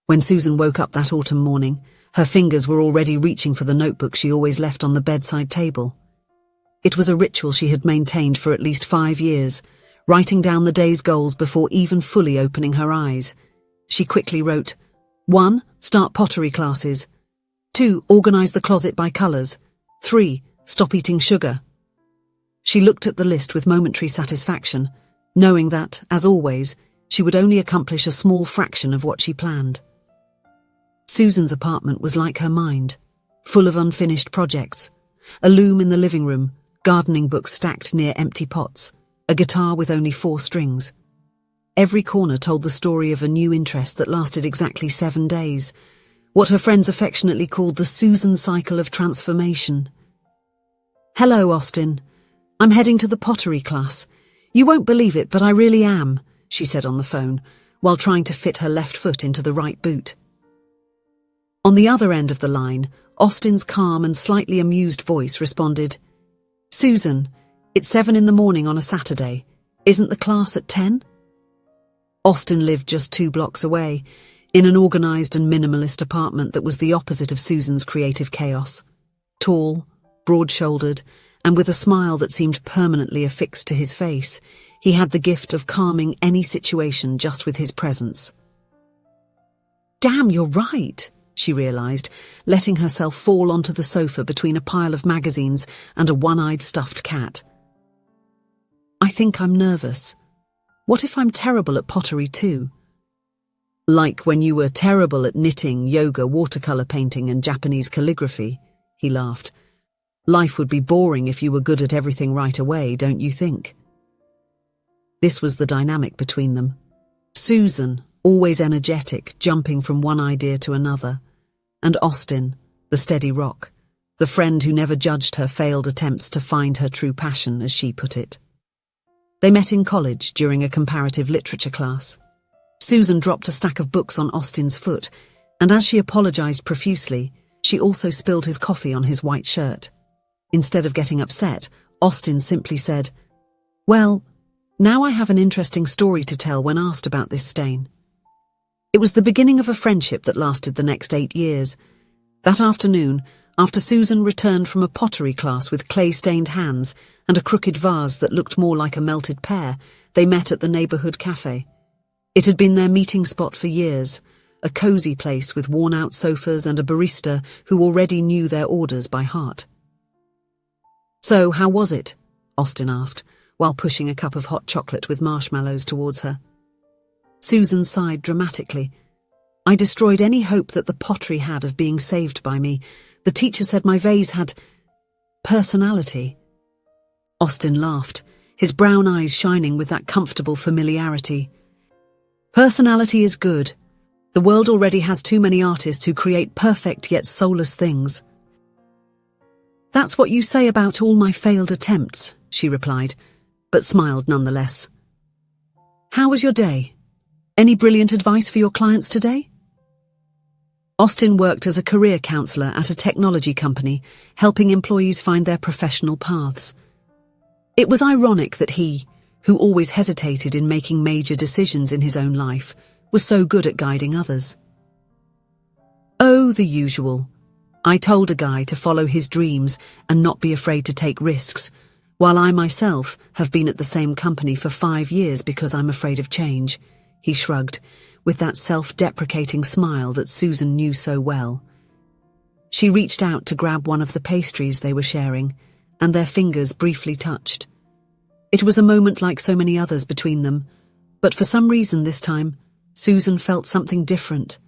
When Susan woke up that autumn morning, her fingers were already reaching for the notebook she always left on the bedside table. It was a ritual she had maintained for at least 5 years, writing down the day's goals before even fully opening her eyes. She quickly wrote, 1. Start pottery classes. 2. Organize the closet by colors. 3. Stop eating sugar. She looked at the list with momentary satisfaction, knowing that, as always, she would only accomplish a small fraction of what she planned. Susan's apartment was like her mind, full of unfinished projects, a loom in the living room, gardening books stacked near empty pots, a guitar with only 4 strings. Every corner told the story of a new interest that lasted exactly 7 days, what her friends affectionately called the Susan cycle of transformation. Hello, Austin. I'm heading to the pottery class. You won't believe it, but I really am, she said on the phone, while trying to fit her left foot into the right boot. On the other end of the line, Austin's calm and slightly amused voice responded, Susan, it's 7 in the morning on a Saturday. Isn't the class at 10? Austin lived just 2 blocks away, in an organized and minimalist apartment that was the opposite of Susan's creative chaos. Tall, broad-shouldered, and with a smile that seemed permanently affixed to his face, he had the gift of calming any situation just with his presence. Damn, you're right, she realized, letting herself fall onto the sofa between a pile of magazines and a one-eyed stuffed cat. I think I'm nervous. What if I'm terrible at pottery too? Like when you were terrible at knitting, yoga, watercolor painting, and Japanese calligraphy, he laughed. Life would be boring if you were good at everything right away, don't you think? This was the dynamic between them. Susan, always energetic, jumping from one idea to another, and Austin, the steady rock, the friend who never judged her failed attempts to find her true passion, as she put it. They met in college during a comparative literature class. Susan dropped a stack of books on Austin's foot, and as she apologized profusely, she also spilled his coffee on his white shirt. Instead of getting upset, Austin simply said, Well, now I have an interesting story to tell when asked about this stain. It was the beginning of a friendship that lasted the next 8 years. That afternoon, after Susan returned from a pottery class with clay-stained hands and a crooked vase that looked more like a melted pear, they met at the neighborhood cafe. It had been their meeting spot for years, a cozy place with worn-out sofas and a barista who already knew their orders by heart. So, how was it? Austin asked, while pushing a cup of hot chocolate with marshmallows towards her. Susan sighed dramatically. I destroyed any hope that the pottery had of being saved by me. The teacher said my vase had personality. Austin laughed, his brown eyes shining with that comfortable familiarity. Personality is good. The world already has too many artists who create perfect yet soulless things. That's what you say about all my failed attempts, she replied, but smiled nonetheless. How was your day? Any brilliant advice for your clients today? Austin worked as a career counselor at a technology company, helping employees find their professional paths. It was ironic that he, who always hesitated in making major decisions in his own life, was so good at guiding others. Oh, the usual. I told a guy to follow his dreams and not be afraid to take risks, while I myself have been at the same company for 5 years because I'm afraid of change, he shrugged, with that self-deprecating smile that Susan knew so well. She reached out to grab one of the pastries they were sharing, and their fingers briefly touched. It was a moment like so many others between them, but for some reason this time, Susan felt something different,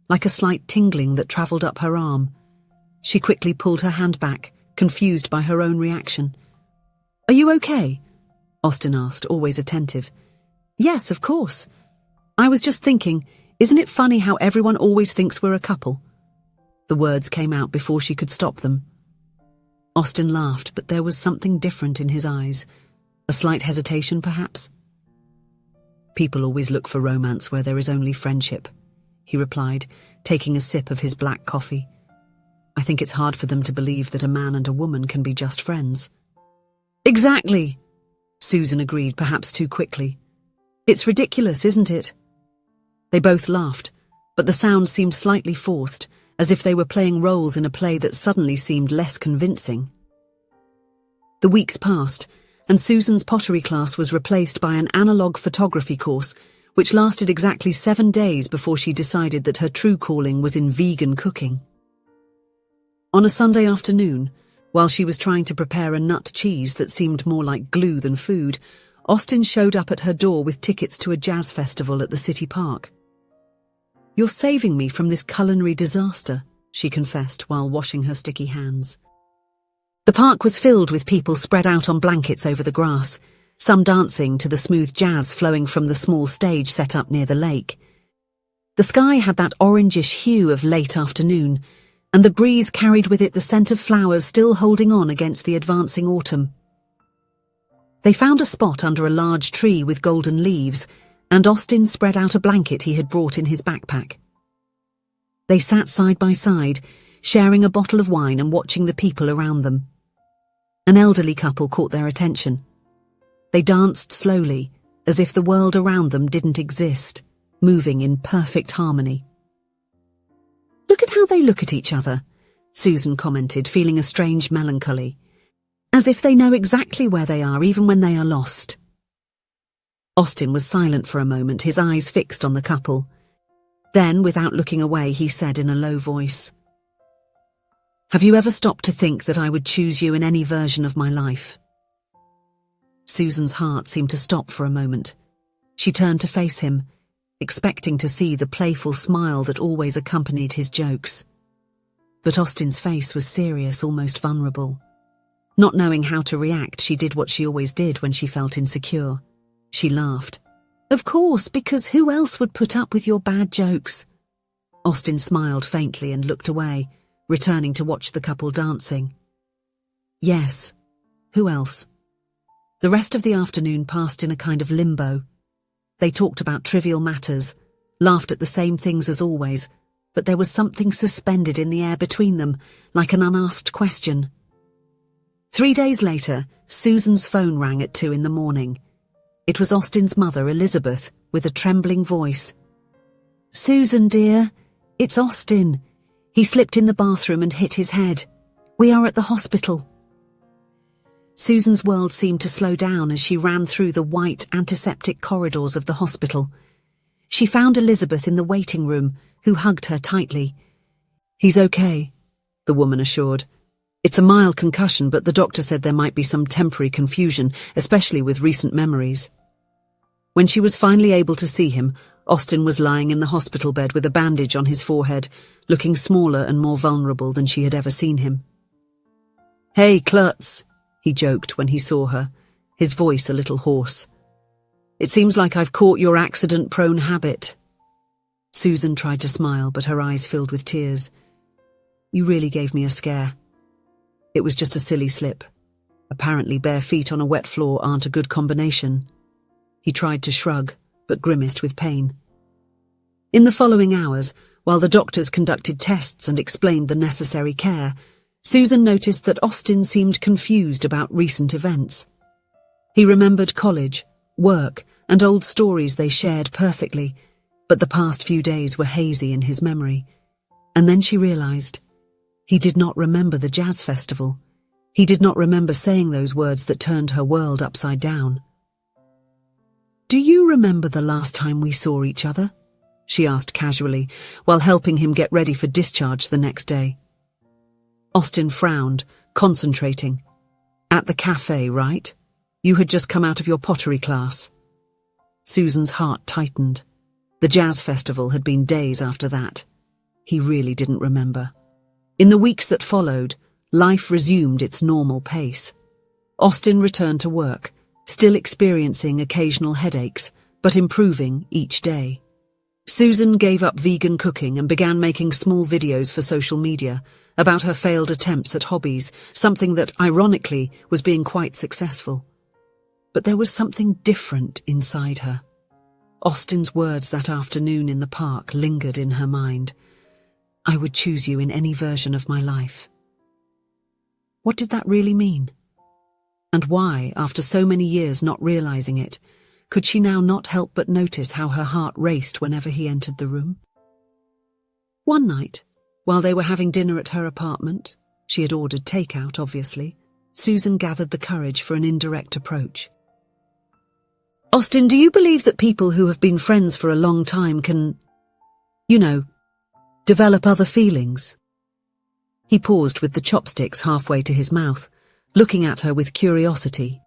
like a slight tingling that travelled up her arm. She quickly pulled her hand back, confused by her own reaction. Are you okay? Austin asked, always attentive. Yes, of course. I was just thinking, isn't it funny how everyone always thinks we're a couple? The words came out before she could stop them. Austin laughed, but there was something different in his eyes. A slight hesitation, perhaps? People always look for romance where there is only friendship, he replied, taking a sip of his black coffee. I think it's hard for them to believe that a man and a woman can be just friends. Exactly, Susan agreed, perhaps too quickly. It's ridiculous, isn't it? They both laughed, but the sound seemed slightly forced, as if they were playing roles in a play that suddenly seemed less convincing. The weeks passed, and Susan's pottery class was replaced by an analog photography course, which lasted exactly 7 days before she decided that her true calling was in vegan cooking. On a Sunday afternoon, while she was trying to prepare a nut cheese that seemed more like glue than food, Austin showed up at her door with tickets to a jazz festival at the city park. "You're saving me from this culinary disaster," she confessed while washing her sticky hands. The park was filled with people spread out on blankets over the grass, some dancing to the smooth jazz flowing from the small stage set up near the lake. The sky had that orangish hue of late afternoon, and the breeze carried with it the scent of flowers still holding on against the advancing autumn. They found a spot under a large tree with golden leaves, and Austin spread out a blanket he had brought in his backpack. They sat side by side, sharing a bottle of wine and watching the people around them. An elderly couple caught their attention. They danced slowly, as if the world around them didn't exist, moving in perfect harmony. "Look at how they look at each other," Susan commented, feeling a strange melancholy. "As if they know exactly where they are, even when they are lost." Austin was silent for a moment, his eyes fixed on the couple. Then, without looking away, he said in a low voice, "Have you ever stopped to think that I would choose you in any version of my life?" Susan's heart seemed to stop for a moment. She turned to face him, expecting to see the playful smile that always accompanied his jokes. But Austin's face was serious, almost vulnerable. Not knowing how to react, she did what she always did when she felt insecure. She laughed. "Of course, because who else would put up with your bad jokes?" Austin smiled faintly and looked away, returning to watch the couple dancing. Yes, who else? The rest of the afternoon passed in a kind of limbo. They talked about trivial matters, laughed at the same things as always, but there was something suspended in the air between them, like an unasked question. 3 days later, Susan's phone rang at 2 in the morning. It was Austin's mother, Elizabeth, with a trembling voice. "Susan, dear, it's Austin. He slipped in the bathroom and hit his head. We are at the hospital." Susan's world seemed to slow down as she ran through the white, antiseptic corridors of the hospital. She found Elizabeth in the waiting room, who hugged her tightly. "He's okay," the woman assured. "It's a mild concussion, but the doctor said there might be some temporary confusion, especially with recent memories." When she was finally able to see him, Austin was lying in the hospital bed with a bandage on his forehead, looking smaller and more vulnerable than she had ever seen him. "Hey, Klutz," he joked when he saw her, his voice a little hoarse. "It seems like I've caught your accident-prone habit." Susan tried to smile, but her eyes filled with tears. "You really gave me a scare. It was just a silly slip. Apparently bare feet on a wet floor aren't a good combination." He tried to shrug, but grimaced with pain. In the following hours, while the doctors conducted tests and explained the necessary care, Susan noticed that Austin seemed confused about recent events. He remembered college, work, and old stories they shared perfectly, but the past few days were hazy in his memory. And then she realized he did not remember the jazz festival. He did not remember saying those words that turned her world upside down. "Do you remember the last time we saw each other?" she asked casually, while helping him get ready for discharge the next day. Austin frowned, concentrating. "At the cafe, right? You had just come out of your pottery class." Susan's heart tightened. The jazz festival had been days after that. He really didn't remember. In the weeks that followed, life resumed its normal pace. Austin returned to work, still experiencing occasional headaches, but improving each day. Susan gave up vegan cooking and began making small videos for social media about her failed attempts at hobbies, something that, ironically, was being quite successful. But there was something different inside her. Austin's words that afternoon in the park lingered in her mind. "I would choose you in any version of my life." What did that really mean? And why, after so many years not realizing it, could she now not help but notice how her heart raced whenever he entered the room? One night, while they were having dinner at her apartment, she had ordered takeout, obviously, Susan gathered the courage for an indirect approach. Austin, do you believe that people who have been friends for a long time can, develop other feelings? He paused with the chopsticks halfway to his mouth, looking at her with curiosity.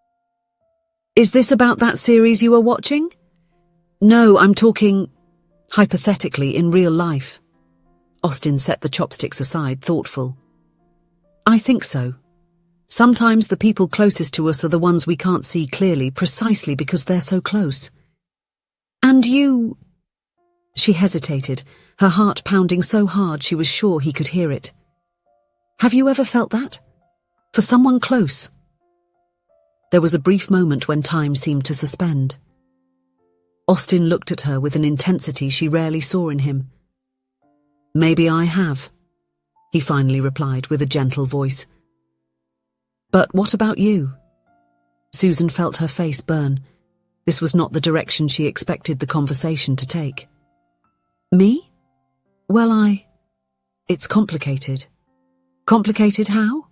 Is this about that series you are watching? No, I'm talking, hypothetically, in real life. Austin set the chopsticks aside, thoughtful. I think so. Sometimes the people closest to us are the ones we can't see clearly precisely because they're so close. And you... She hesitated, her heart pounding so hard she was sure he could hear it. Have you ever felt that? For someone close? There was a brief moment when time seemed to suspend. Austin looked at her with an intensity she rarely saw in him. Maybe I have, he finally replied with a gentle voice. But what about you? Susan felt her face burn. This was not the direction she expected the conversation to take. Me? Well, It's complicated. Complicated how?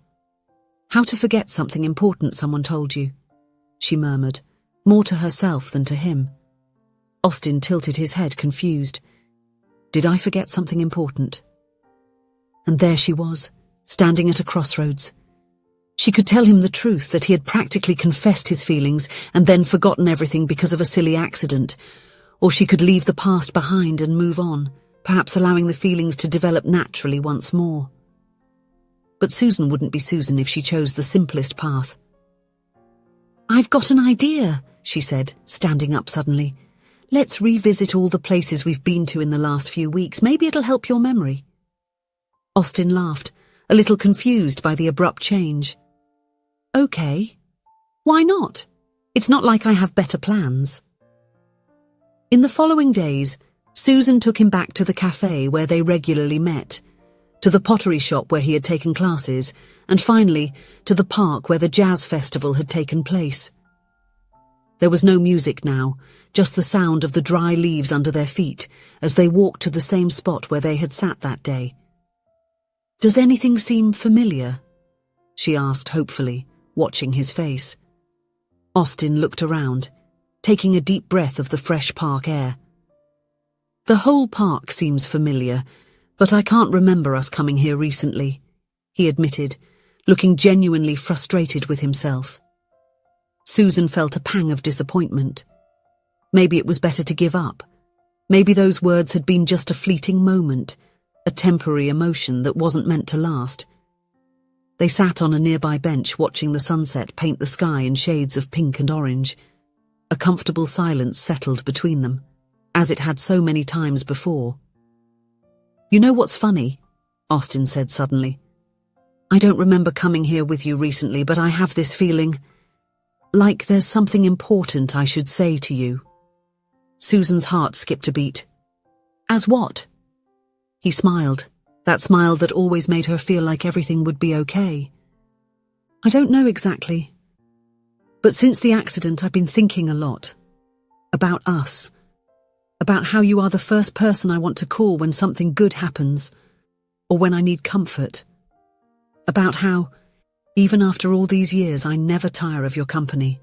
How to forget something important someone told you, she murmured, more to herself than to him. Austin tilted his head, confused. Did I forget something important? And there she was, standing at a crossroads. She could tell him the truth, that he had practically confessed his feelings and then forgotten everything because of a silly accident, or she could leave the past behind and move on, perhaps allowing the feelings to develop naturally once more. But Susan wouldn't be Susan if she chose the simplest path. I've got an idea, she said, standing up suddenly. Let's revisit all the places we've been to in the last few weeks. Maybe it'll help your memory. Austin laughed, a little confused by the abrupt change. Okay. Why not? It's not like I have better plans. In the following days, Susan took him back to the cafe where they regularly met, to the pottery shop where he had taken classes, and finally, to the park where the jazz festival had taken place. There was no music now, just the sound of the dry leaves under their feet as they walked to the same spot where they had sat that day. Does anything seem familiar? She asked hopefully, watching his face. Austin looked around, taking a deep breath of the fresh park air. The whole park seems familiar, but I can't remember us coming here recently, he admitted, looking genuinely frustrated with himself. Susan felt a pang of disappointment. Maybe it was better to give up. Maybe those words had been just a fleeting moment, a temporary emotion that wasn't meant to last. They sat on a nearby bench watching the sunset paint the sky in shades of pink and orange. A comfortable silence settled between them, as it had so many times before. You know what's funny? Austin said suddenly. I don't remember coming here with you recently, but I have this feeling like there's something important I should say to you. Susan's heart skipped a beat. As what? He smiled, that smile that always made her feel like everything would be okay. I don't know exactly. But since the accident, I've been thinking a lot. About us. About how you are the first person I want to call when something good happens, or when I need comfort. About how, even after all these years, I never tire of your company.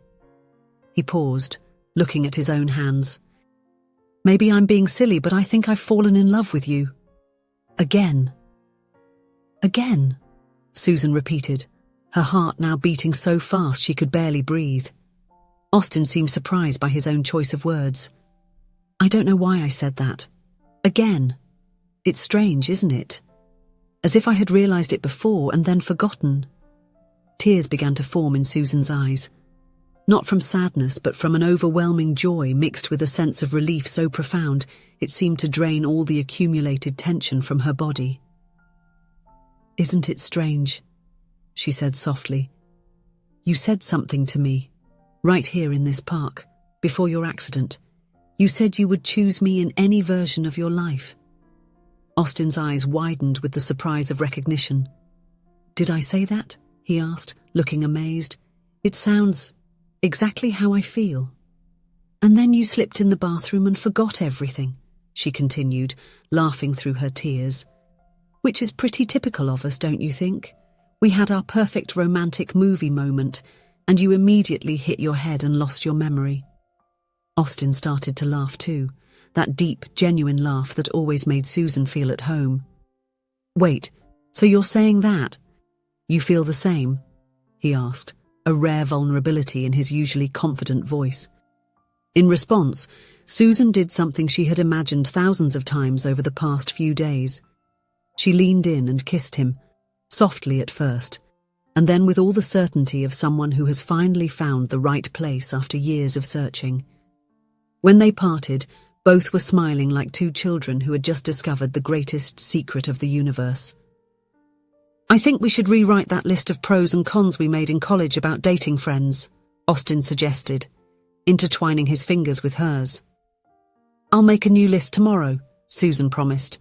He paused, looking at his own hands. Maybe I'm being silly, but I think I've fallen in love with you. Again. Again, Susan repeated, her heart now beating so fast she could barely breathe. Austin seemed surprised by his own choice of words. I don't know why I said that. Again. It's strange, isn't it? As if I had realized it before and then forgotten. Tears began to form in Susan's eyes. Not from sadness, but from an overwhelming joy mixed with a sense of relief so profound it seemed to drain all the accumulated tension from her body. Isn't it strange? She said softly. You said something to me, right here in this park, before your accident. You said you would choose me in any version of your life. Austin's eyes widened with the surprise of recognition. Did I say that? He asked, looking amazed. It sounds exactly how I feel. And then you slipped in the bathroom and forgot everything, she continued, laughing through her tears. Which is pretty typical of us, don't you think? We had our perfect romantic movie moment, and you immediately hit your head and lost your memory. Austin started to laugh too, that deep, genuine laugh that always made Susan feel at home. Wait, so you're saying that? You feel the same? He asked, a rare vulnerability in his usually confident voice. In response, Susan did something she had imagined thousands of times over the past few days. She leaned in and kissed him, softly at first, and then with all the certainty of someone who has finally found the right place after years of searching. When they parted, both were smiling like two children who had just discovered the greatest secret of the universe. I think we should rewrite that list of pros and cons we made in college about dating friends, Austin suggested, intertwining his fingers with hers. I'll make a new list tomorrow, Susan promised.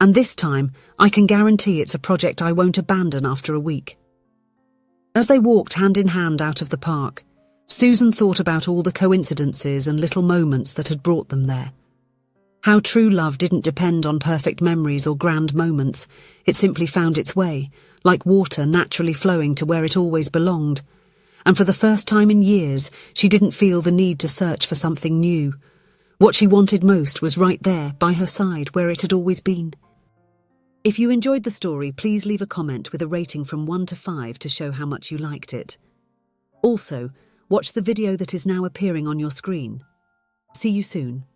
And this time, I can guarantee it's a project I won't abandon after a week. As they walked hand in hand out of the park, Susan thought about all the coincidences and little moments that had brought them there. How true love didn't depend on perfect memories or grand moments. It simply found its way, like water naturally flowing to where it always belonged. And for the first time in years, she didn't feel the need to search for something new. What she wanted most was right there, by her side, where it had always been. If you enjoyed the story, please leave a comment with a rating from 1 to 5 to show how much you liked it. Also, watch the video that is now appearing on your screen. See you soon.